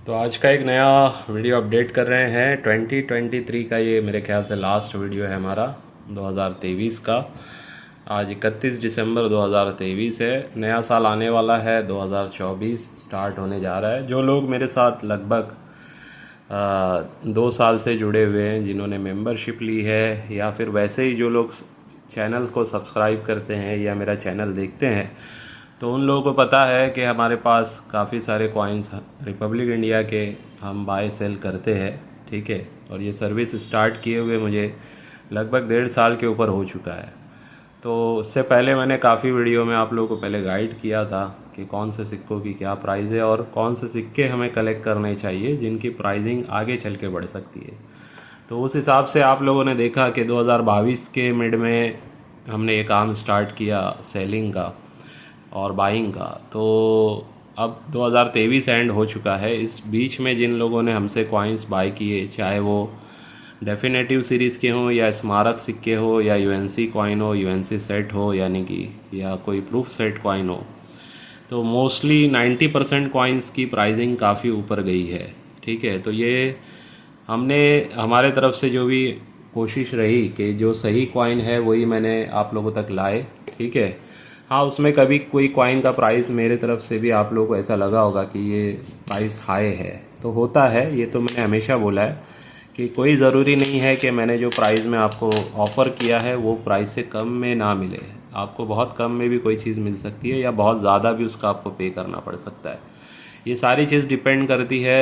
तो आज का एक नया वीडियो अपडेट कर रहे हैं। 2023 का ये मेरे ख्याल से लास्ट वीडियो है हमारा 2023 का। आज 31 दिसंबर 2023 है। नया साल आने वाला है, 2024 स्टार्ट होने जा रहा है। जो लोग मेरे साथ लगभग 2 साल से जुड़े हुए हैं, जिन्होंने मेंबरशिप ली है, या फिर वैसे ही जो लोग चैनल को सब्सक्राइब करते हैं या मेरा चैनल देखते हैं, तो उन लोगों को पता है कि हमारे पास काफ़ी सारे कॉइन्स रिपब्लिक इंडिया के हम बाय सेल करते हैं। ठीक है, और ये सर्विस स्टार्ट किए हुए मुझे लगभग 1.5 साल के ऊपर हो चुका है। तो उससे पहले मैंने काफ़ी वीडियो में आप लोगों को पहले गाइड किया था कि कौन से सिक्कों की क्या प्राइस है और कौन से सिक्के हमें कलेक्ट करने चाहिए जिनकी प्राइसिंग आगे चल के बढ़ सकती है। तो उस हिसाब से आप लोगों ने देखा कि 2022 के मिड में हमने ये काम स्टार्ट किया सेलिंग का और बाइंग का। तो अब 2023 एंड हो चुका है। इस बीच में जिन लोगों ने हमसे कॉइन्स बाय किए, चाहे वो डेफिनेटिव सीरीज़ के हों या स्मारक सिक्के हो या यूएनसी कॉइन हो, यूएनसी सेट हो यानी कि, या कोई प्रूफ सेट कॉइन हो, तो मोस्टली 90% कॉइन्स की प्राइसिंग काफ़ी ऊपर गई है। ठीक है, तो ये हमने हमारे तरफ से जो भी कोशिश रही कि जो सही कॉइन है वही मैंने आप लोगों तक लाए। ठीक है, हाँ, उसमें कभी कोई कॉइन का प्राइस मेरे तरफ से भी आप लोगों को ऐसा लगा होगा कि ये प्राइस हाई है, तो होता है। ये तो मैंने हमेशा बोला है कि कोई ज़रूरी नहीं है कि मैंने जो प्राइस में आपको ऑफ़र किया है वो प्राइस से कम में ना मिले। आपको बहुत कम में भी कोई चीज़ मिल सकती है या बहुत ज़्यादा भी उसका आपको पे करना पड़ सकता है। ये सारी चीज़ डिपेंड करती है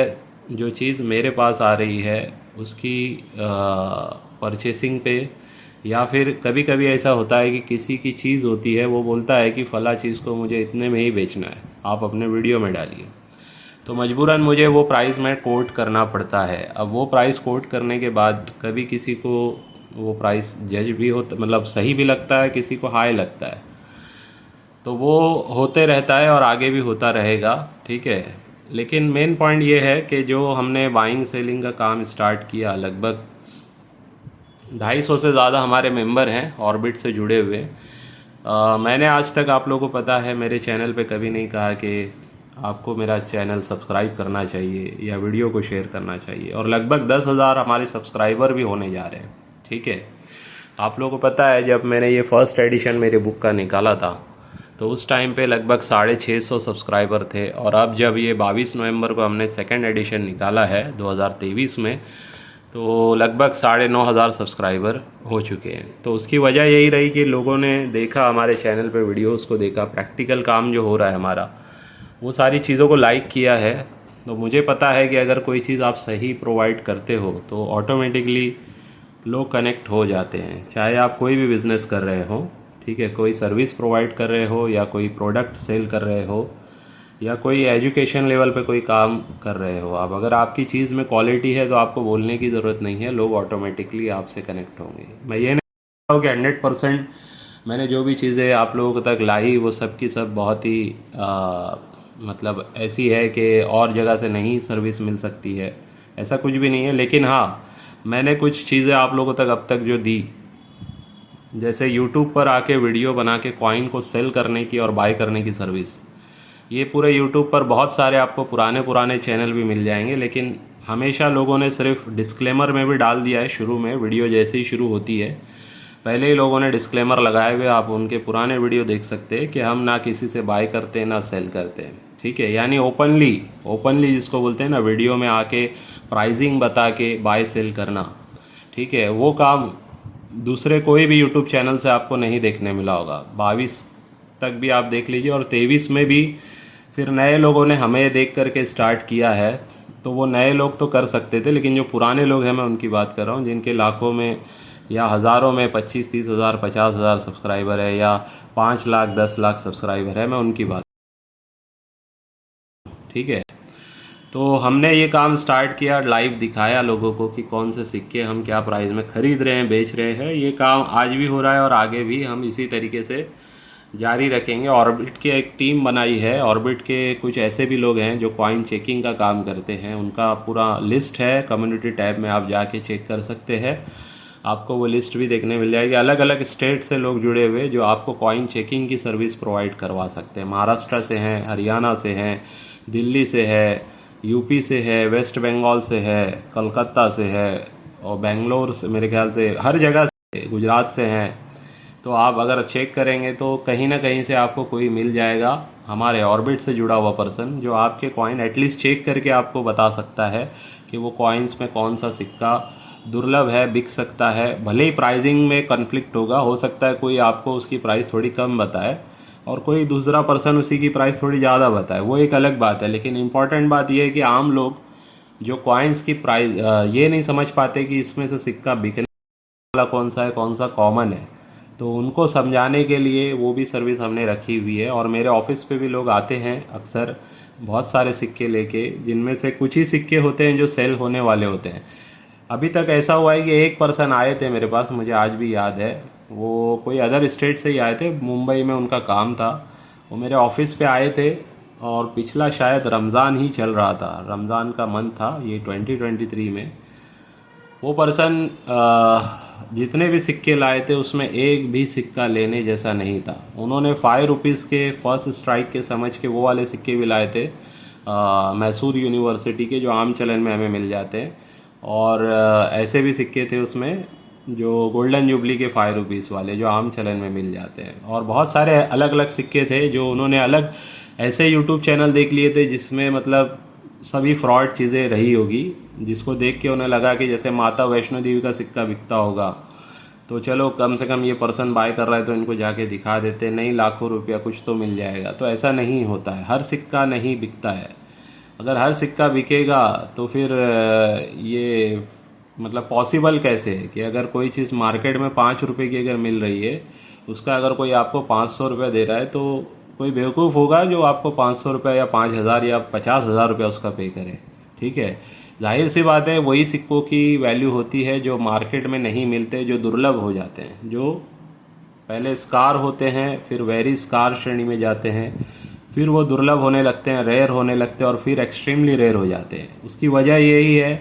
जो चीज़ मेरे पास आ रही है उसकी परचेसिंग पे, या फिर कभी कभी ऐसा होता है कि किसी की चीज़ होती है, वो बोलता है कि फ़ला चीज़ को मुझे इतने में ही बेचना है, आप अपने वीडियो में डालिए। तो मजबूरन मुझे वो प्राइस में कोट करना पड़ता है। अब वो प्राइस कोट करने के बाद कभी किसी को वो प्राइस जज भी होता, मतलब सही भी लगता है, किसी को हाई लगता है, तो वो होते रहता है और आगे भी होता रहेगा। ठीक है, लेकिन मेन पॉइंट ये है कि जो हमने बाइंग सेलिंग का काम स्टार्ट किया, लगभग 250 से ज़्यादा हमारे मेंबर हैं ऑर्बिट से जुड़े हुए। मैंने आज तक, आप लोगों को पता है, मेरे चैनल पे कभी नहीं कहा कि आपको मेरा चैनल सब्सक्राइब करना चाहिए या वीडियो को शेयर करना चाहिए, और लगभग 10,000 हमारे सब्सक्राइबर भी होने जा रहे हैं। ठीक है, आप लोगों को पता है जब मैंने ये फर्स्ट एडिशन मेरे बुक का निकाला था तो उस टाइम पे लगभग 650 सब्सक्राइबर थे, और अब जब ये 22 नवंबर को हमने सेकेंड एडिशन निकाला है 2023 में, तो लगभग 9,500 सब्सक्राइबर हो चुके हैं। तो उसकी वजह यही रही कि लोगों ने देखा, हमारे चैनल पे वीडियोस को देखा, प्रैक्टिकल काम जो हो रहा है हमारा, वो सारी चीज़ों को लाइक किया है। तो मुझे पता है कि अगर कोई चीज़ आप सही प्रोवाइड करते हो तो ऑटोमेटिकली लोग कनेक्ट हो जाते हैं, चाहे आप कोई भी बिज़नेस कर रहे हो। ठीक है, कोई सर्विस प्रोवाइड कर रहे हो या कोई प्रोडक्ट सेल कर रहे हो या कोई एजुकेशन लेवल पे कोई काम कर रहे हो आप, अगर आपकी चीज़ में क्वालिटी है तो आपको बोलने की ज़रूरत नहीं है, लोग ऑटोमेटिकली आपसे कनेक्ट होंगे। मैं ये नहीं कह रहा हूँ कि 100% मैंने जो भी चीज़ें आप लोगों तक लाई वो सब की सब बहुत ही मतलब ऐसी है कि और जगह से नहीं सर्विस मिल सकती है, ऐसा कुछ भी नहीं है। लेकिन हाँ, मैंने कुछ चीज़ें आप लोगों तक अब तक जो दी, जैसे यूट्यूब पर आके वीडियो बना के कॉइन को सेल करने की और बाय करने की सर्विस, ये पूरे यूट्यूब पर बहुत सारे आपको पुराने चैनल भी मिल जाएंगे, लेकिन हमेशा लोगों ने सिर्फ डिस्क्लेमर में भी डाल दिया है। शुरू में वीडियो जैसे ही शुरू होती है पहले ही लोगों ने डिस्क्लेमर लगाए हुए, आप उनके पुराने वीडियो देख सकते हैं कि हम ना किसी से बाय करते हैं ना सेल करते हैं। ठीक है, यानी ओपनली जिसको बोलते हैं ना, वीडियो में आके प्राइसिंग बता के बाय सेल करना। ठीक है, वो काम दूसरे कोई भी यूट्यूब चैनल से आपको नहीं देखने मिला होगा। 22 तक भी आप देख लीजिए, और 23 में भी फिर नए लोगों ने हमें देख करके स्टार्ट किया है। तो वो नए लोग तो कर सकते थे, लेकिन जो पुराने लोग हैं, मैं उनकी बात कर रहा हूँ, जिनके लाखों में या हज़ारों में 25-30 हज़ार 50,000 सब्सक्राइबर है या 5 लाख 10 लाख सब्सक्राइबर है, मैं उनकी बात। ठीक है, तो हमने ये काम स्टार्ट किया, लाइव दिखाया लोगों को कि कौन से सिक्के हम क्या प्राइस में खरीद रहे हैं, बेच रहे हैं। ये काम आज भी हो रहा है और आगे भी हम इसी तरीके से जारी रखेंगे। ऑर्बिट की एक टीम बनाई है, ऑर्बिट के कुछ ऐसे भी लोग हैं जो कॉइन चेकिंग का काम करते हैं, उनका पूरा लिस्ट है, कम्युनिटी टैब में आप जाके चेक कर सकते हैं, आपको वो लिस्ट भी देखने मिल जाएगी। अलग अलग स्टेट से लोग जुड़े हुए जो आपको कॉइन चेकिंग की सर्विस प्रोवाइड करवा सकते हैं। महाराष्ट्र से हैं, हरियाणा से हैं, दिल्ली से है, यूपी से है, वेस्ट बंगाल से है, कलकत्ता से है, और बेंगलोर से, मेरे ख्याल से हर जगह से, गुजरात से हैं। तो आप अगर चेक करेंगे तो कहीं ना कहीं से आपको कोई मिल जाएगा, हमारे ऑर्बिट से जुड़ा हुआ पर्सन, जो आपके कॉइन एटलीस्ट चेक करके आपको बता सकता है कि वो कॉइन्स में कौन सा सिक्का दुर्लभ है, बिक सकता है। भले ही प्राइसिंग में कन्फ्लिक्ट होगा, हो सकता है कोई आपको उसकी प्राइस थोड़ी कम बताए और कोई दूसरा पर्सन उसी की प्राइस थोड़ी ज़्यादा बताए, वो एक अलग बात है। लेकिन इम्पॉर्टेंट बात यह है कि आम लोग जो कॉइन्स की प्राइस ये नहीं समझ पाते कि इसमें से सिक्का बिकने वाला कौन सा है, कौन सा कॉमन है, तो उनको समझाने के लिए वो भी सर्विस हमने रखी हुई है। और मेरे ऑफिस पे भी लोग आते हैं अक्सर बहुत सारे सिक्के लेके, जिनमें से कुछ ही सिक्के होते हैं जो सेल होने वाले होते हैं। अभी तक ऐसा हुआ है कि एक पर्सन आए थे मेरे पास, मुझे आज भी याद है, वो कोई अदर स्टेट से ही आए थे, मुंबई में उनका काम था। वो मेरे ऑफिस पे आए थे और पिछला शायद रमज़ान ही चल रहा था, रमज़ान का मंथ था ये 2023 में। वो पर्सन जितने भी सिक्के लाए थे उसमें एक भी सिक्का लेने जैसा नहीं था। उन्होंने 5 रुपीज़ के फर्स्ट स्ट्राइक के समझ के वो वाले सिक्के भी लाए थे, मैसूर यूनिवर्सिटी के, जो आम चलन में हमें मिल जाते हैं। और ऐसे भी सिक्के थे उसमें जो गोल्डन जुबली के 5 रुपीज़ वाले, जो आम चलन में मिल जाते हैं। और बहुत सारे अलग अलग सिक्के थे जो उन्होंने अलग ऐसे यूट्यूब चैनल देख लिए थे जिसमें मतलब सभी फ्रॉड चीज़ें रही होगी, जिसको देख के उन्हें लगा कि जैसे माता वैष्णो देवी का सिक्का बिकता होगा, तो चलो कम से कम ये पर्सन बाय कर रहा है तो इनको जाके दिखा देते, नहीं लाखों रुपया कुछ तो मिल जाएगा। तो ऐसा नहीं होता है, हर सिक्का नहीं बिकता है। अगर हर सिक्का बिकेगा तो फिर ये मतलब पॉसिबल कैसे है कि अगर कोई चीज़ मार्केट में 5 रुपये की अगर मिल रही है, उसका अगर कोई आपको 500 रुपये दे रहा है, तो कोई बेवकूफ़ होगा जो आपको 500 रुपये या 5,000 या 50,000 रुपया उसका पे करे। ठीक है, जाहिर सी बात है, वही सिक्कों की वैल्यू होती है जो मार्केट में नहीं मिलते, जो दुर्लभ हो जाते हैं, जो पहले स्कार होते हैं, फिर वेरी स्कार श्रेणी में जाते हैं, फिर वो दुर्लभ होने लगते हैं, रेयर होने लगते हैं, और फिर एक्सट्रीमली रेयर हो जाते हैं। उसकी वजह यही है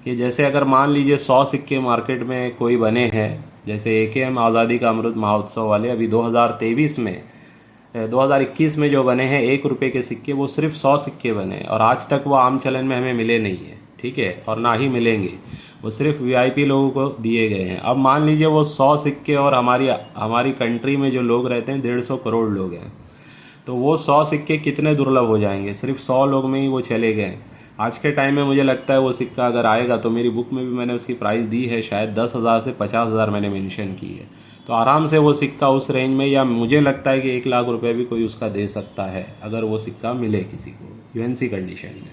कि जैसे अगर मान लीजिए 100 सिक्के मार्केट में कोई बने हैं, जैसे AKM आज़ादी का अमृत महोत्सव वाले अभी 2023 में 2021 में जो बने हैं 1 रुपये के सिक्के, वो सिर्फ 100 सिक्के बने और आज तक वो आम चलन में हमें मिले नहीं है। ठीक है, और ना ही मिलेंगे, वो सिर्फ VIP लोगों को दिए गए हैं। अब मान लीजिए वो 100 सिक्के, और हमारी कंट्री में जो लोग रहते हैं 150 करोड़ लोग हैं, तो वो 100 सिक्के कितने दुर्लभ हो जाएंगे, सिर्फ 100 लोग में ही वो चले गए। आज के टाइम में मुझे लगता है वो सिक्का अगर आएगा, तो मेरी बुक में भी मैंने उसकी प्राइस दी है, शायद 10,000 से 50,000 मैंने मेंशन की है। तो आराम से वो सिक्का उस रेंज में, या मुझे लगता है कि 1 लाख रुपए भी कोई उसका दे सकता है अगर वो सिक्का मिले किसी को UNC कंडीशन में।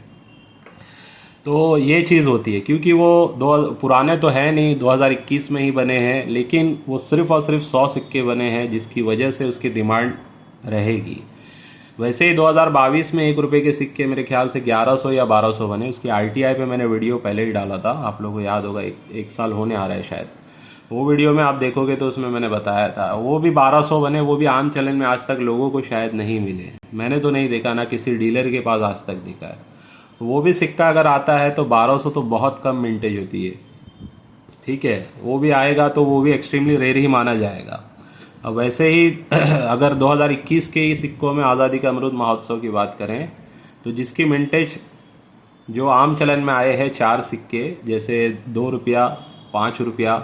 तो ये चीज़ होती है, क्योंकि वो पुराने तो है नहीं, 2021 में ही बने हैं, लेकिन वो सिर्फ और सिर्फ 100 सिक्के बने हैं, जिसकी वजह से उसकी डिमांड रहेगी। वैसे ही 2022 में 1 रुपये के सिक्के मेरे ख्याल से 1100 या 1200 बने। उसकी RTI पे मैंने वीडियो पहले ही डाला था, आप लोगों को याद होगा, एक साल होने आ रहा है शायद। वो वीडियो में आप देखोगे तो उसमें मैंने बताया था, वो भी 1200 बने, वो भी आम चलन में आज तक लोगों को शायद नहीं मिले। मैंने तो नहीं देखा, ना किसी डीलर के पास आज तक दिखा है। वो भी सिक्का अगर आता है तो 1200 तो बहुत कम मिंटेज होती है। ठीक है, वो भी आएगा तो वो भी एक्सट्रीमली रेयर ही माना जाएगा। अब वैसे ही अगर 2021 के ही सिक्कों में आज़ादी का अमृत महोत्सव की बात करें, तो जिसकी मिंटेज जो आम चलन में आए हैं 4 सिक्के, जैसे 2 रुपया, 5 रुपया,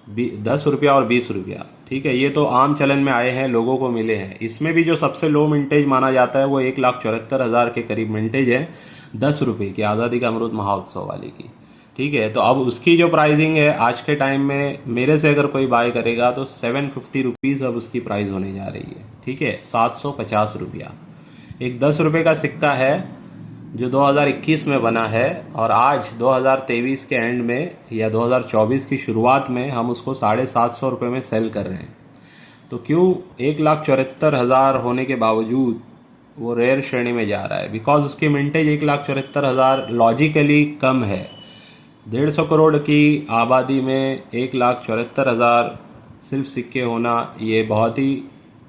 10 रुपया और 20 रुपया, ठीक है, ये तो आम चलन में आए हैं, लोगों को मिले हैं। इसमें भी जो सबसे लो मिंटेज माना जाता है वो 1,74,000 के करीब मिंटेज है 10 रुपये की, आज़ादी का अमृत महोत्सव वाले की। ठीक है, तो अब उसकी जो प्राइसिंग है आज के टाइम में, मेरे से अगर कोई बाय करेगा तो 750 रुपीज़ अब उसकी प्राइस होने जा रही है। ठीक है, 750 रुपया एक 10 रुपये का सिक्का है जो 2021 में बना है, और आज 2023 के एंड में या 2024 की शुरुआत में हम उसको 750 रुपये में सेल कर रहे हैं। तो क्यों 1,74,000 होने के बावजूद वो रेयर श्रेणी में जा रहा है? बिकॉज उसकी मिंटेज 1,74,000 लॉजिकली कम है। 150 करोड़ की आबादी में 1,74,000 सिर्फ सिक्के होना, ये बहुत ही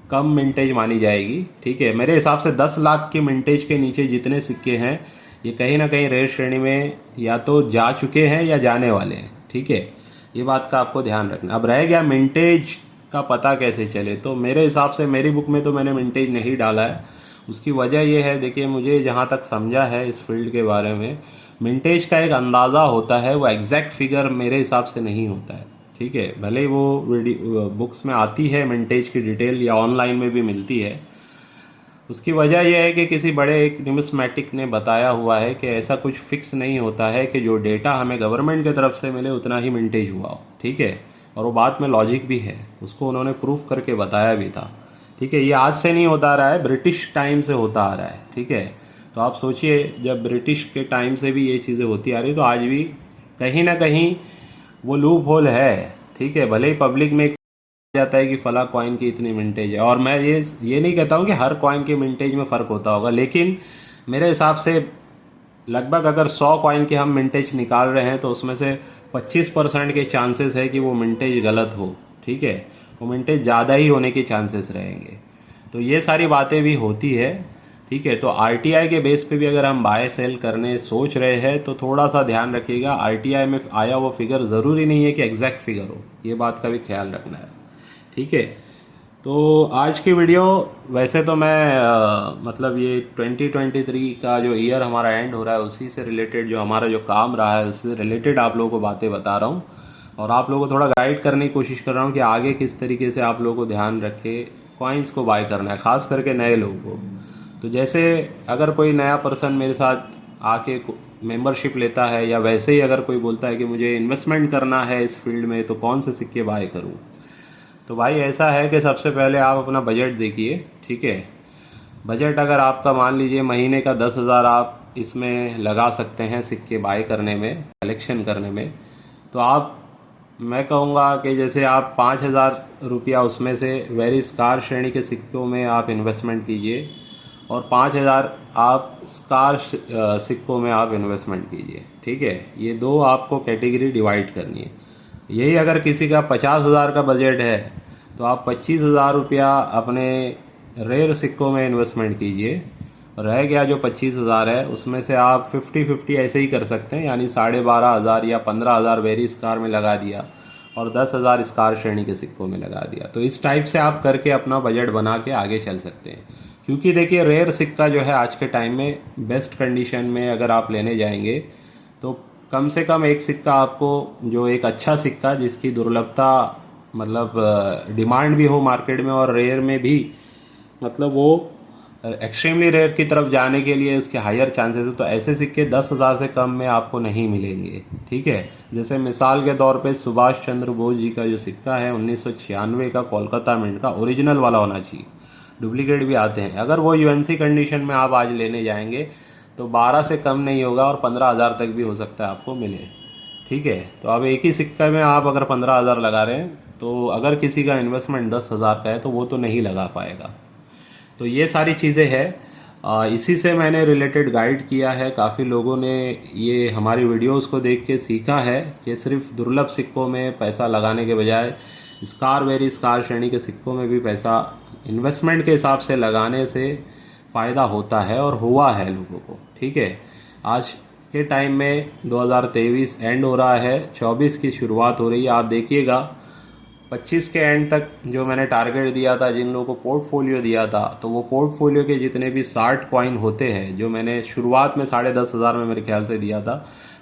कम मिंटेज मानी जाएगी। ठीक है, मेरे हिसाब से 10 लाख की मिंटेज के नीचे जितने सिक्के हैं, ये कहीं ना कहीं रेयर श्रेणी में या तो जा चुके हैं या जाने वाले हैं। ठीक है, ये बात का आपको ध्यान रखना। अब रह गया मिंटेज का पता कैसे चले, तो मेरे हिसाब से मेरी बुक में तो मैंने मिंटेज नहीं डाला है, उसकी वजह ये है, देखिए मुझे जहाँ तक समझा है इस फील्ड के बारे में, मिंटेज का एक अंदाज़ा होता है, वो एग्जैक्ट फिगर मेरे हिसाब से नहीं होता है। ठीक है, भले ही वो बुक्स में आती है मिंटेज की डिटेल या ऑनलाइन में भी मिलती है। उसकी वजह यह है कि किसी बड़े एक न्यूमिस्मैटिक ने बताया हुआ है कि ऐसा कुछ फिक्स नहीं होता है कि जो डेटा हमें गवर्नमेंट की तरफ से मिले उतना ही मिंटेज हुआ हो। ठीक है, और वो बात में लॉजिक भी है, उसको उन्होंने प्रूफ करके बताया भी था। ठीक है, ये आज से नहीं होता आ रहा है, ब्रिटिश टाइम से होता आ रहा है। ठीक है, तो आप सोचिए जब ब्रिटिश के टाइम से भी ये चीज़ें होती आ रही, तो आज भी कहीं ना कहीं वो लूप होल है। ठीक है, भले ही पब्लिक में जाता है कि फला कॉइन की इतनी मिंटेज है, और मैं ये नहीं कहता हूँ कि हर कॉइन की मिंटेज में फ़र्क होता होगा, लेकिन मेरे हिसाब से लगभग अगर 100 कॉइन की हम मिंटेज निकाल रहे हैं तो उसमें से 25% के चांसेस है कि वो मिंटेज गलत हो। ठीक है, वो मिंटेज ज़्यादा ही होने के चांसेस रहेंगे। तो ये सारी बातें भी होती है। ठीक है, तो आरटीआई के बेस पे भी अगर हम बाय सेल करने सोच रहे हैं तो थोड़ा सा ध्यान रखिएगा, आरटीआई में आया वो फिगर ज़रूरी नहीं है कि एग्जैक्ट फिगर हो, ये बात का भी ख्याल रखना है। ठीक है, तो आज की वीडियो वैसे तो मैं मतलब ये 2023 का जो ईयर हमारा एंड हो रहा है उसी से रिलेटेड, जो हमारा जो काम रहा है उससे रिलेटेड आप लोगों को बातें बता रहा हूँ, और आप लोगों को थोड़ा गाइड करने की कोशिश कर रहा हूँ कि आगे किस तरीके से आप लोगों को ध्यान रखे कॉइन्स को बाय करना है, ख़ास करके नए लोगों को। तो जैसे अगर कोई नया पर्सन मेरे साथ आके मेंबरशिप लेता है, या वैसे ही अगर कोई बोलता है कि मुझे इन्वेस्टमेंट करना है इस फील्ड में, तो कौन से सिक्के बाय करूँ। तो भाई ऐसा है कि सबसे पहले आप अपना बजट देखिए। ठीक है, बजट अगर आपका मान लीजिए महीने का 10,000 आप इसमें लगा सकते हैं सिक्के बाय करने में, कलेक्शन करने में, तो आप, मैं कहूँगा कि जैसे आप 5,000 रुपया उसमें से वेरी स्कार श्रेणी के सिक्कों में आप इन्वेस्टमेंट कीजिए, और 5,000 आप स्कार सिक्कों में आप इन्वेस्टमेंट कीजिए। ठीक है, ये दो आपको कैटेगरी डिवाइड करनी है। यही अगर किसी का 50,000 का बजट है तो आप 25,000 रुपया अपने रेयर सिक्कों में इन्वेस्टमेंट कीजिए, रह गया जो 25,000 है उसमें से आप 50-50 ऐसे ही कर सकते हैं, यानी 12,500 या 15,000 वेरी स्कार में लगा दिया और 10,000 स्कार श्रेणी के सिक्कों में लगा दिया। तो इस टाइप से आप करके अपना बजट बना के आगे चल सकते हैं, क्योंकि देखिए रेयर सिक्का जो है आज के टाइम में बेस्ट कंडीशन में अगर आप लेने जाएंगे तो कम से कम एक सिक्का आपको, जो एक अच्छा सिक्का जिसकी दुर्लभता मतलब डिमांड भी हो मार्केट में और रेयर में भी, मतलब वो एक्सट्रीमली रेयर की तरफ जाने के लिए उसके हायर चांसेस है, तो ऐसे सिक्के 10,000 से कम में आपको नहीं मिलेंगे। ठीक है, जैसे मिसाल के तौर पे सुभाष चंद्र बोस जी का जो सिक्का है 1996 का कोलकाता मिंट का, ओरिजिनल वाला होना चाहिए, डुप्लीकेट भी आते हैं। अगर वो यूएनसी कंडीशन में आप आज लेने जाएंगे तो 12 से कम नहीं होगा और 15,000 तक भी हो सकता है आपको मिले। ठीक है, तो अब एक ही सिक्के में आप अगर 15,000 लगा रहे हैं तो अगर किसी का इन्वेस्टमेंट 10,000 का है तो वो तो नहीं लगा पाएगा। तो ये सारी चीज़ें हैं, इसी से मैंने रिलेटेड गाइड किया है। काफ़ी लोगों ने ये हमारी वीडियोस को देख के सीखा है कि सिर्फ दुर्लभ सिक्कों में पैसा लगाने के बजाय स्कार वेरी स्कार श्रेणी के सिक्कों में भी पैसा इन्वेस्टमेंट के हिसाब से लगाने से फ़ायदा होता है, और हुआ है लोगों को। ठीक है, आज के टाइम में 2023 एंड हो रहा है, 24 की शुरुआत हो रही है। आप देखिएगा 25 के एंड तक जो मैंने टारगेट दिया था, जिन लोगों को पोर्टफोलियो दिया था, तो वो पोर्टफोलियो के जितने भी 60 कॉइन होते हैं, जो मैंने शुरुआत में 10,500 में मेरे ख्याल से दिया था,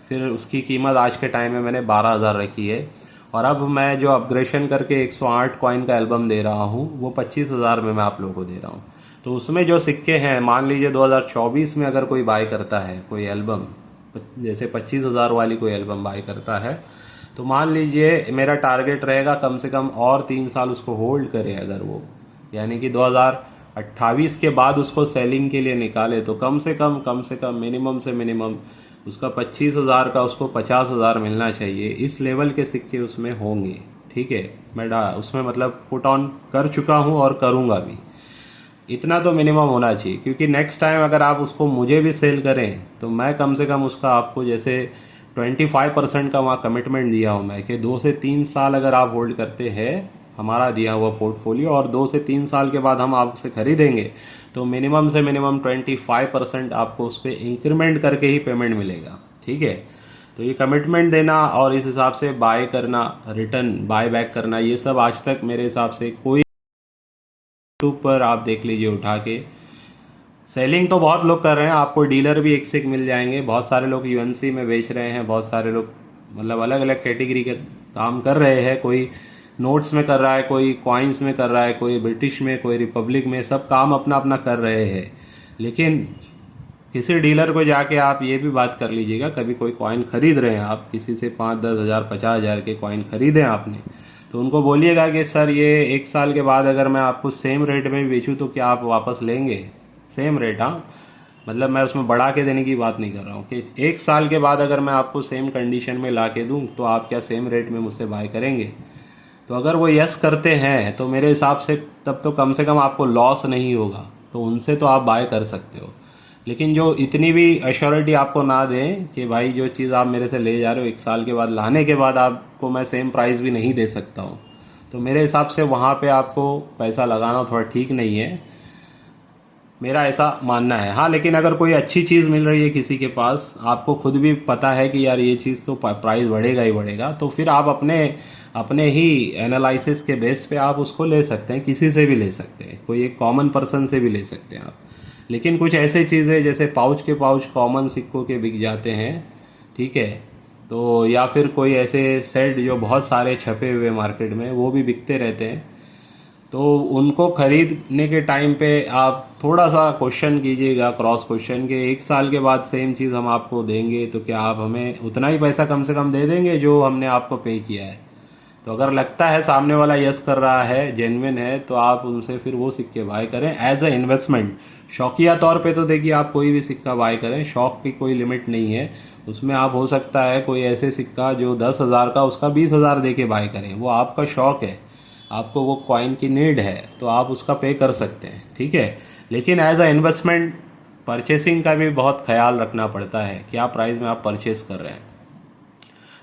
फिर उसकी कीमत आज के टाइम में मैंने 12,000 रखी है, और अब मैं जो अपग्रेडेशन करके 108 कॉइन का एल्बम दे रहा हूँ वो 25,000 में मैं आप लोगों को दे रहा हूँ। तो उसमें जो सिक्के हैं, मान लीजिए 2024 में अगर कोई बाय करता है कोई एल्बम, जैसे 25,000 वाली कोई एल्बम बाय करता है, तो मान लीजिए मेरा टारगेट रहेगा कम से कम और 3 साल उसको होल्ड करे अगर वो, यानी कि 2028 के बाद उसको सेलिंग के लिए निकाले, तो कम से कम मिनिमम से मिनिमम उसका 25,000 का उसको 50,000 मिलना चाहिए। इस लेवल के सिक्के उसमें होंगे। ठीक है, मैं उसमें मतलब पुट ऑन कर चुका हूँ और करूँगा भी। इतना तो मिनिमम होना चाहिए, क्योंकि नेक्स्ट टाइम अगर आप उसको मुझे भी सेल करें तो मैं कम से कम उसका आपको जैसे 25% का वहाँ कमिटमेंट दिया हूँ मैं, कि 2 से 3 साल अगर आप होल्ड करते हैं हमारा दिया हुआ पोर्टफोलियो, और 2 से 3 साल के बाद हम आपसे खरीदेंगे, तो मिनिमम से मिनिमम 25% आपको उस पर इंक्रीमेंट करके ही पेमेंट मिलेगा। ठीक है, तो ये कमिटमेंट देना और इस हिसाब से बाय करना, रिटर्न बाय बैक करना, ये सब आज तक मेरे हिसाब से कोई यूट्यूब पर आप देख लीजिए उठा के, सेलिंग तो बहुत लोग कर रहे हैं, आपको डीलर भी एक से एक मिल जाएंगे। बहुत सारे लोग यूएनसी में बेच रहे हैं, बहुत सारे लोग मतलब अलग अलग कैटेगरी के काम कर रहे हैं। कोई नोट्स में कर रहा है, कोई कॉइन्स में कर रहा है, कोई ब्रिटिश में, कोई रिपब्लिक में, सब काम अपना अपना कर रहे हैं। लेकिन किसी डीलर को जाके आप ये भी बात कर लीजिएगा, कभी कोई कॉइन खरीद रहे हैं आप किसी से 5-10 हज़ार 50 हज़ार के कॉइन खरीदे आपने, तो उनको बोलिएगा कि सर ये 1 साल के बाद अगर मैं आपको सेम रेट में भी बेचूँ तो क्या आप वापस लेंगे? सेम रेट, हाँ, मतलब मैं उसमें बढ़ा के देने की बात नहीं कर रहा हूँ कि 1 साल के बाद अगर मैं आपको सेम कंडीशन में ला के दूँ तो आप क्या सेम रेट में मुझसे बाय करेंगे? तो अगर वो यस करते हैं तो मेरे हिसाब से तब तो कम से कम आपको लॉस नहीं होगा, तो उनसे तो आप बाय कर सकते हो। लेकिन जो इतनी भी अश्योरिटी आपको ना दें कि भाई जो चीज़ आप मेरे से ले जा रहे हो 1 साल के बाद लाने के बाद आपको मैं सेम प्राइस भी नहीं दे सकता हूँ, तो मेरे हिसाब से वहाँ पे आपको पैसा लगाना थोड़ा ठीक नहीं है, मेरा ऐसा मानना है। हाँ, लेकिन अगर कोई अच्छी चीज़ मिल रही है किसी के पास, आपको खुद भी पता है कि यार ये चीज़ तो प्राइस बढ़ेगा ही बढ़ेगा, तो फिर आप अपने अपने ही एनालिसिस के बेस पे आप उसको ले सकते हैं, किसी से भी ले सकते हैं, कोई एक कॉमन पर्सन से भी ले सकते हैं आप। लेकिन कुछ ऐसे चीज़ें जैसे पाउच के पाउच कॉमन सिक्कों के बिक जाते हैं, ठीक है, तो या फिर कोई ऐसे सेट जो बहुत सारे छपे हुए मार्केट में वो भी बिकते रहते हैं, तो उनको खरीदने के टाइम पे आप थोड़ा सा क्वेश्चन कीजिएगा, क्रॉस क्वेश्चन के 1 साल के बाद सेम चीज़ हम आपको देंगे तो क्या आप हमें उतना ही पैसा कम से कम दे देंगे जो हमने आपको पे किया है? तो अगर लगता है सामने वाला यस कर रहा है, जेन्युइन है, तो आप उनसे फिर वो सिक्के बाय करें एज अ इन्वेस्टमेंट। शौकिया तौर पे तो देखिए आप कोई भी सिक्का बाय करें, शौक की कोई लिमिट नहीं है उसमें। आप हो सकता है कोई ऐसे सिक्का जो 10 हज़ार का उसका 20 हज़ार दे के बाय करें, वो आपका शौक है, आपको वो कॉइन की नीड है तो आप उसका पे कर सकते हैं, ठीक है। लेकिन एज अ इन्वेस्टमेंट परचेसिंग का भी बहुत ख्याल रखना पड़ता है, क्या प्राइस में आप परचेस कर रहे हैं।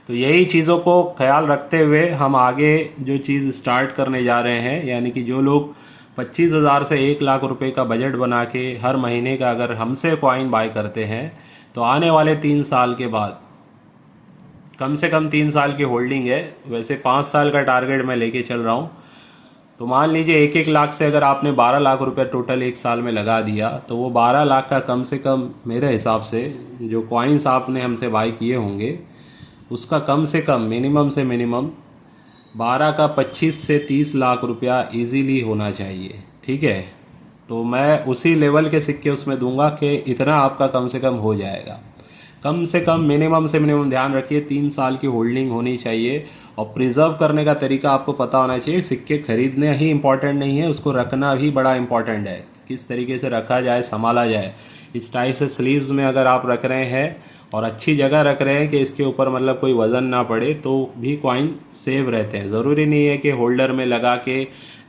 तो यही चीज़ों को ख्याल रखते हुए हम आगे जो चीज़ स्टार्ट करने जा रहे हैं, यानी कि जो लोग 25,000 से 1 लाख रुपए का बजट बना के हर महीने का अगर हमसे कॉइन बाय करते हैं, तो आने वाले 3 साल के बाद, कम से कम 3 साल की होल्डिंग है, वैसे 5 साल का टारगेट मैं लेके चल रहा हूँ, तो मान लीजिए 1-1 लाख से अगर आपने 12 लाख रुपए टोटल 1 साल में लगा दिया, तो वो 12 लाख का कम से कम मेरे हिसाब से जो कॉइन्स आपने हमसे बाय किए होंगे उसका कम से कम मिनिमम से मिनिमम 12 का 25 से 30 लाख रुपया इजीली होना चाहिए, ठीक है। तो मैं उसी लेवल के सिक्के उसमें दूंगा कि इतना आपका कम से कम हो जाएगा। कम से कम मिनिमम से मिनिमम ध्यान रखिए 3 साल की होल्डिंग होनी चाहिए, और प्रिजर्व करने का तरीका आपको पता होना चाहिए। सिक्के खरीदने ही इम्पॉर्टेंट नहीं है, उसको रखना भी बड़ा इम्पॉर्टेंट है, किस तरीके से रखा जाए, संभाला जाए। इस टाइप से स्लीव्स में अगर आप रख रहे हैं और अच्छी जगह रख रहे हैं कि इसके ऊपर मतलब कोई वज़न ना पड़े, तो भी कॉइन सेव रहते हैं। ज़रूरी नहीं है कि होल्डर में लगा के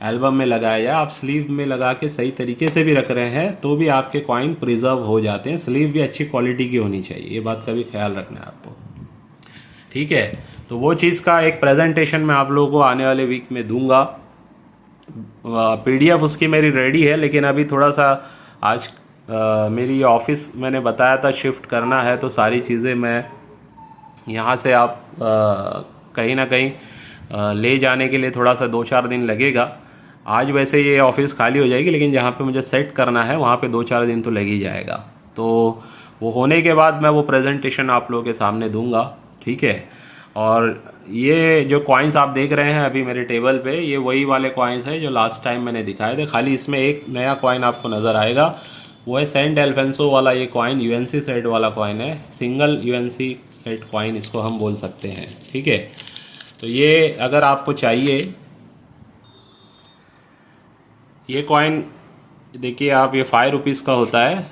एल्बम में लगाया जाए, आप स्लीव में लगा के सही तरीके से भी रख रहे हैं तो भी आपके कॉइन प्रिजर्व हो जाते हैं। स्लीव भी अच्छी क्वालिटी की होनी चाहिए, ये बात का भी ख्याल रखना है आपको, ठीक है। तो वो चीज़ का एक प्रेजेंटेशन मैं आप लोगों को आने वाले वीक में दूंगा। पीडीएफ उसकी मेरी रेडी है, लेकिन अभी थोड़ा सा आज मेरी ऑफिस मैंने बताया था शिफ्ट करना है, तो सारी चीज़ें मैं यहाँ से आप कहीं ना कहीं ले जाने के लिए थोड़ा सा 2-4 दिन लगेगा। आज वैसे ये ऑफिस खाली हो जाएगी, लेकिन जहाँ पे मुझे सेट करना है वहाँ पे 2-4 दिन तो लग ही जाएगा। तो वो होने के बाद मैं वो प्रेजेंटेशन आप लोगों के सामने दूंगा, ठीक है। और ये जो कॉइन्स आप देख रहे हैं अभी मेरे टेबल पे, ये वही वाले कॉइन्स हैं जो लास्ट टाइम मैंने दिखाए थे, खाली इसमें एक नया कॉइन आपको नज़र आएगा, वो है सेंट एल्फेंसो वाला। ये कॉइन यूएनसी सेट वाला कॉइन है, सिंगल यूएनसी सेट कॉइन इसको हम बोल सकते हैं, ठीक है। तो ये अगर आपको चाहिए ये कॉइन, देखिए आप, ये 5 रुपीज़ का होता है,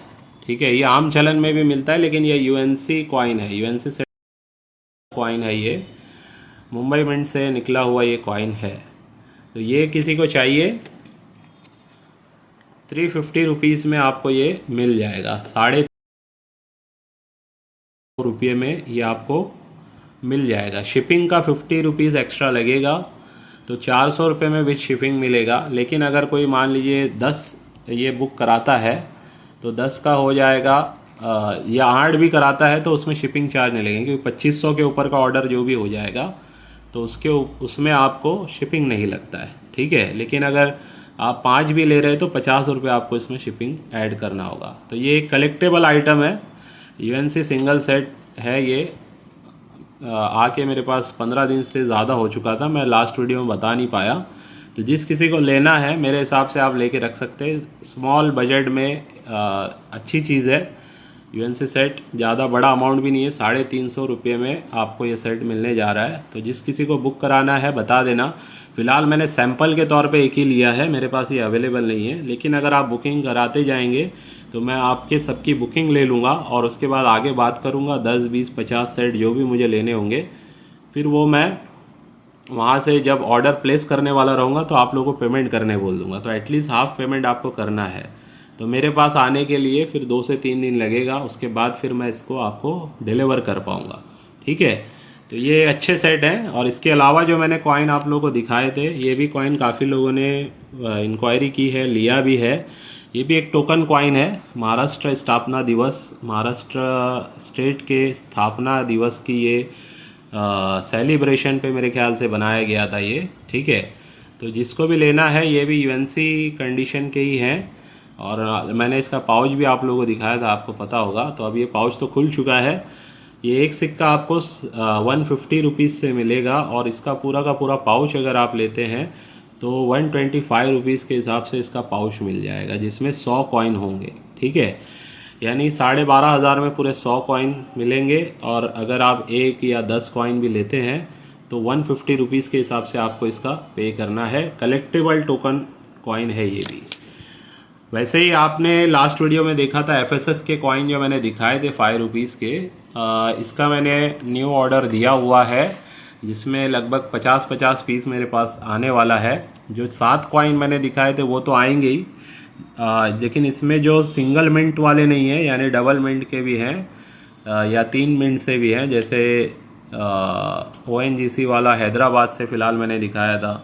ठीक है। ये आम चलन में भी मिलता है, लेकिन ये यूएनसी कॉइन है, यूएनसी सेट कॉइन है, ये मुंबई मिंट से निकला हुआ ये कॉइन है। तो ये किसी को चाहिए 350 रुपीज़ में आपको ये मिल जाएगा, 3.5 रुपये में ये आपको मिल जाएगा। शिपिंग का 50 रुपीज़ एक्स्ट्रा लगेगा, तो 400 रुपये में विथ शिपिंग मिलेगा। लेकिन अगर कोई मान लीजिए 10 ये बुक कराता है तो 10 का हो जाएगा, या 8 भी कराता है तो उसमें शिपिंग चार्ज नहीं लगेंगे, क्योंकि 2500 के ऊपर का ऑर्डर जो भी हो जाएगा तो उसमें आपको शिपिंग नहीं लगता है, ठीक है। लेकिन अगर आप 5 भी ले रहे हैं तो 50 रुपये आपको इसमें शिपिंग ऐड करना होगा। तो ये एक कलेक्टेबल आइटम है, यूएनसी सिंगल सेट है ये। आके मेरे पास 15 दिन से ज़्यादा हो चुका था, मैं लास्ट वीडियो में बता नहीं पाया। तो जिस किसी को लेना है मेरे हिसाब से आप लेके रख सकते हैं, स्मॉल बजट में अच्छी चीज़ है। यूएनसी सेट ज़्यादा बड़ा अमाउंट भी नहीं है, 350 रुपये में आपको ये सेट मिलने जा रहा है। तो जिस किसी को बुक कराना है बता देना। फ़िलहाल मैंने सैंपल के तौर पे एक ही लिया है, मेरे पास ये अवेलेबल नहीं है, लेकिन अगर आप बुकिंग कराते जाएंगे तो मैं आपके सबकी बुकिंग ले लूँगा और उसके बाद आगे बात करूँगा 10, 20, 50 सेट जो भी मुझे लेने होंगे, फिर वो मैं वहाँ से जब ऑर्डर प्लेस करने वाला रहूँगा तो आप लोगों को पेमेंट करने बोल दूँगा। तो एटलीस्ट हाफ पेमेंट आपको करना है। तो मेरे पास आने के लिए फिर 2 से 3 दिन लगेगा, उसके बाद फिर मैं इसको आपको डिलीवर कर पाऊँगा, ठीक है। तो ये अच्छे सेट हैं। और इसके अलावा जो मैंने कॉइन आप लोगों को दिखाए थे, ये भी कॉइन काफ़ी लोगों ने इंक्वायरी की है, लिया भी है। ये भी एक टोकन कॉइन है, महाराष्ट्र स्थापना दिवस, महाराष्ट्र स्टेट के स्थापना दिवस की ये सेलिब्रेशन पे मेरे ख्याल से बनाया गया था ये, ठीक है। तो जिसको भी लेना है, ये भी यूएनसी कंडीशन के ही हैं। और मैंने इसका पाउच भी आप लोगों को दिखाया था, आपको पता होगा। तो अब ये पाउच तो खुल चुका है। ये एक सिक्का आपको 150 रुपीज़ से मिलेगा और इसका पूरा का पूरा पाउच अगर आप लेते हैं तो 125 रुपीज़ के हिसाब से इसका पाउच मिल जाएगा, जिसमें 100 कॉइन होंगे, ठीक है। यानी 12,500 में पूरे 100 कॉइन मिलेंगे। और अगर आप 1 या 10 कॉइन भी लेते हैं तो 150 रुपीज़ के हिसाब से आपको इसका पे करना है। कलेक्टेबल टोकन कॉइन है ये भी। वैसे ही आपने लास्ट वीडियो में देखा था एफएसएस के कॉइन जो मैंने दिखाए थे 5 रुपीज़ के, इसका मैंने न्यू ऑर्डर दिया हुआ है, जिसमें लगभग 50-50 पीस मेरे पास आने वाला है। जो 7 कॉइन मैंने दिखाए थे वो तो आएंगे ही, लेकिन इसमें जो सिंगल मिंट वाले नहीं है, यानी डबल मिंट के भी हैं या 3 मिंट से भी हैं। जैसे ओएनजीसी वाला हैदराबाद से फ़िलहाल मैंने दिखाया था,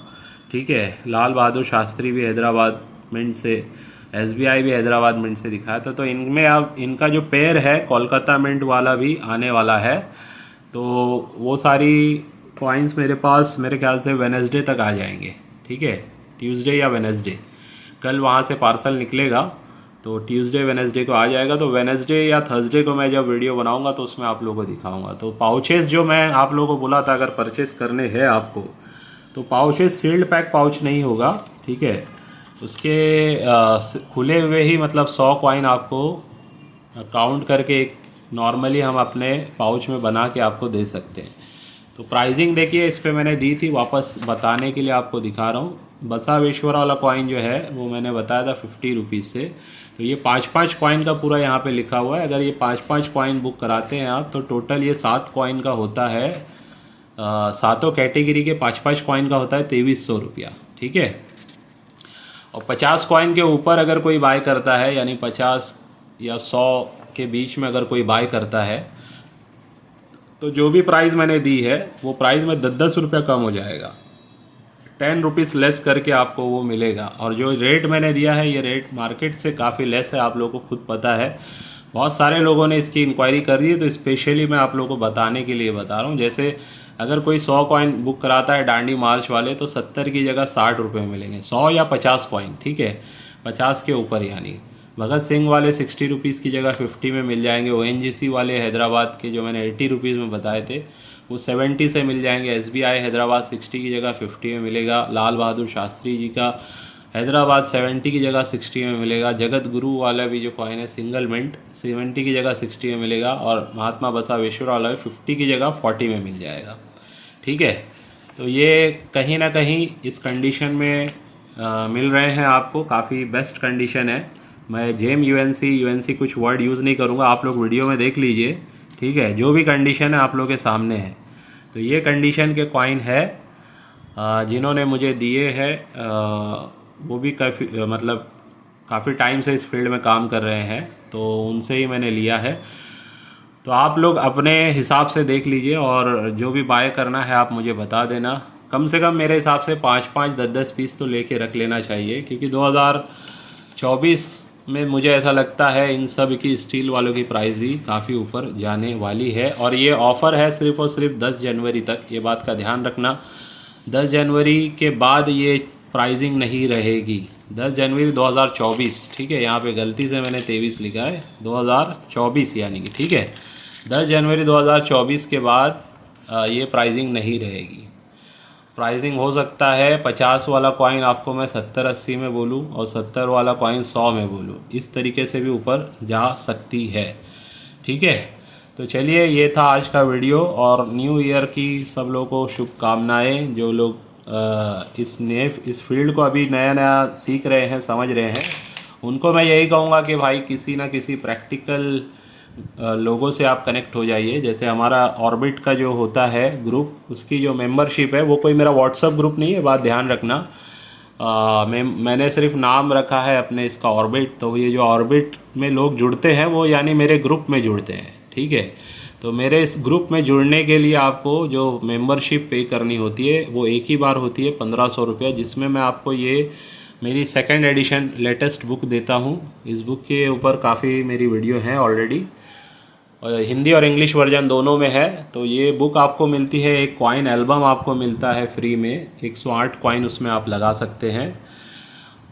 ठीक है। लाल बहादुर शास्त्री भी हैदराबाद मिंट से, एसबीआई भी हैदराबाद मिंट से दिखाया था। तो इनमें अब इनका जो पेयर है कोलकाता मिंट वाला भी आने वाला है। तो वो सारी कॉइन्स मेरे पास मेरे ख्याल से वेडनेसडे तक आ जाएंगे, ठीक है। ट्यूसडे या वेडनेसडे, कल वहाँ से पार्सल निकलेगा तो ट्यूसडे वेडनेसडे को आ जाएगा। तो वेडनेसडे या थर्सडे को मैं जब वीडियो बनाऊंगा तो उसमें आप लोगों को दिखाऊंगा। तो पाउचेस जो मैं आप लोगों को बोला था अगर परचेस करने हैं आपको, तो पाउचेस सील्ड पैक पाउच नहीं होगा, ठीक है। उसके खुले हुए ही मतलब 100 कॉइन आपको काउंट करके एक नॉर्मली हम अपने पाउच में बना के आपको दे सकते हैं। तो प्राइसिंग देखिए इस पर मैंने दी थी, वापस बताने के लिए आपको दिखा रहा हूँ। बसावेश्वर वाला कॉइन जो है वो मैंने बताया था 50 रुपीज़ से। तो ये 5-5 कॉइन का पूरा यहाँ पे लिखा हुआ है। अगर ये 5-5 कॉइन बुक कराते हैं आप तो टोटल ये 7 कॉइन का होता है, सातों कैटेगरी के 5-5 कॉइन का होता है 2300 रुपया, ठीक है। और 50 कॉइन के ऊपर अगर कोई बाय करता है, यानी 50 या 100 के बीच में अगर कोई बाय करता है तो जो भी प्राइस मैंने दी है वो प्राइस में 10-10 रुपया कम हो जाएगा, 10 रुपीज़ लेस करके आपको वो मिलेगा। और जो रेट मैंने दिया है ये रेट मार्केट से काफ़ी लेस है, आप लोगों को खुद पता है। बहुत सारे लोगों ने इसकी इंक्वायरी कर दी है, तो स्पेशली मैं आप लोगों को बताने के लिए बता रहा हूँ। जैसे अगर कोई 100 कॉइन बुक कराता है डांडी मार्च वाले तो 70 की जगह 60 रुपये मिलेंगे, 100 या 50 कॉइन, ठीक है, 50 के ऊपर। यानी भगत सिंह वाले 60 रुपीज़ की जगह 50 में मिल जाएंगे। ओएनजीसी वाले हैदराबाद के जो मैंने 80 रुपीज़ में बताए थे वो 70 से मिल जाएंगे। एसबीआई हैदराबाद 60 की जगह 50 में मिलेगा। लाल बहादुर शास्त्री जी का हैदराबाद 70 की जगह 60 में मिलेगा। जगत गुरु वाला भी जो कॉइन है सिंगल मिंट 70 की जगह 60 में मिलेगा। और महात्मा बसावेश्वर वाला 50 की जगह 40 में मिल जाएगा, ठीक है। तो ये कहीं ना कहीं इस कंडीशन में मिल रहे हैं आपको, काफ़ी बेस्ट कंडीशन है। मैं जेम यूएनसी कुछ वर्ड यूज़ नहीं करूँगा, आप लोग वीडियो में देख लीजिए, ठीक है। जो भी कंडीशन है आप लोग के सामने है। तो ये कंडीशन के कॉइन है जिन्होंने मुझे दिए हैं, वो भी काफ़ी टाइम से इस फील्ड में काम कर रहे हैं, तो उनसे ही मैंने लिया है। तो आप लोग अपने हिसाब से देख लीजिए और जो भी बाय करना है आप मुझे बता देना। कम से कम मेरे हिसाब से 5-5, 10-10 पीस तो लेके रख लेना चाहिए, क्योंकि 2024 में मुझे ऐसा लगता है इन सब की स्टील वालों की प्राइस भी काफ़ी ऊपर जाने वाली है। और ये ऑफ़र है सिर्फ़ और सिर्फ 10 जनवरी तक, ये बात का ध्यान रखना। 10 जनवरी के बाद ये प्राइसिंग नहीं रहेगी। 10 जनवरी 2024, ठीक है। यहाँ पे गलती से मैंने 23 लिखा है, 2024 यानी कि, ठीक है। 10 जनवरी 2024 के बाद ये प्राइसिंग नहीं रहेगी। प्राइसिंग हो सकता है 50 वाला कॉइन आपको मैं 70-80 में बोलूँ और 70 वाला कॉइन 100 में बोलूँ, इस तरीके से भी ऊपर जा सकती है, ठीक है। तो चलिए, ये था आज का वीडियो, और न्यू ईयर की सब लोगों को शुभकामनाएं। जो लोग इस फील्ड को अभी नया नया सीख रहे हैं, समझ रहे हैं, उनको मैं यही कहूँगा कि भाई किसी ना किसी प्रैक्टिकल लोगों से आप कनेक्ट हो जाइए। जैसे हमारा ऑर्बिट का जो होता है ग्रुप, उसकी जो मेंबरशिप है, वो कोई मेरा व्हाट्सअप ग्रुप नहीं है, बात ध्यान रखना। मैंने सिर्फ नाम रखा है अपने इसका ऑर्बिट। तो ये जो ऑर्बिट में लोग जुड़ते हैं वो यानी मेरे ग्रुप में जुड़ते हैं, ठीक है। तो मेरे इस ग्रुप में जुड़ने के लिए आपको जो मेंबरशिप पे करनी होती है वो एक ही बार होती है, 1500 रुपये, जिसमें मैं आपको ये मेरी सेकंड एडिशन लेटेस्ट बुक देता हूँ। इस बुक के ऊपर काफ़ी मेरी वीडियो हैं ऑलरेडी, और हिंदी और इंग्लिश वर्जन दोनों में है। तो ये बुक आपको मिलती है, एक कॉइन एल्बम आपको मिलता है फ्री में, 108 कॉइन उसमें आप लगा सकते हैं,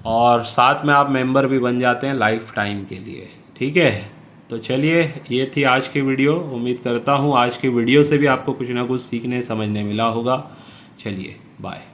और साथ में आप मेंबर भी बन जाते हैं लाइफ टाइम के लिए, ठीक है। तो चलिए, ये थी आज की वीडियो। उम्मीद करता हूँ आज की वीडियो से भी आपको कुछ ना कुछ सीखने समझने मिला होगा। चलिए, बाय।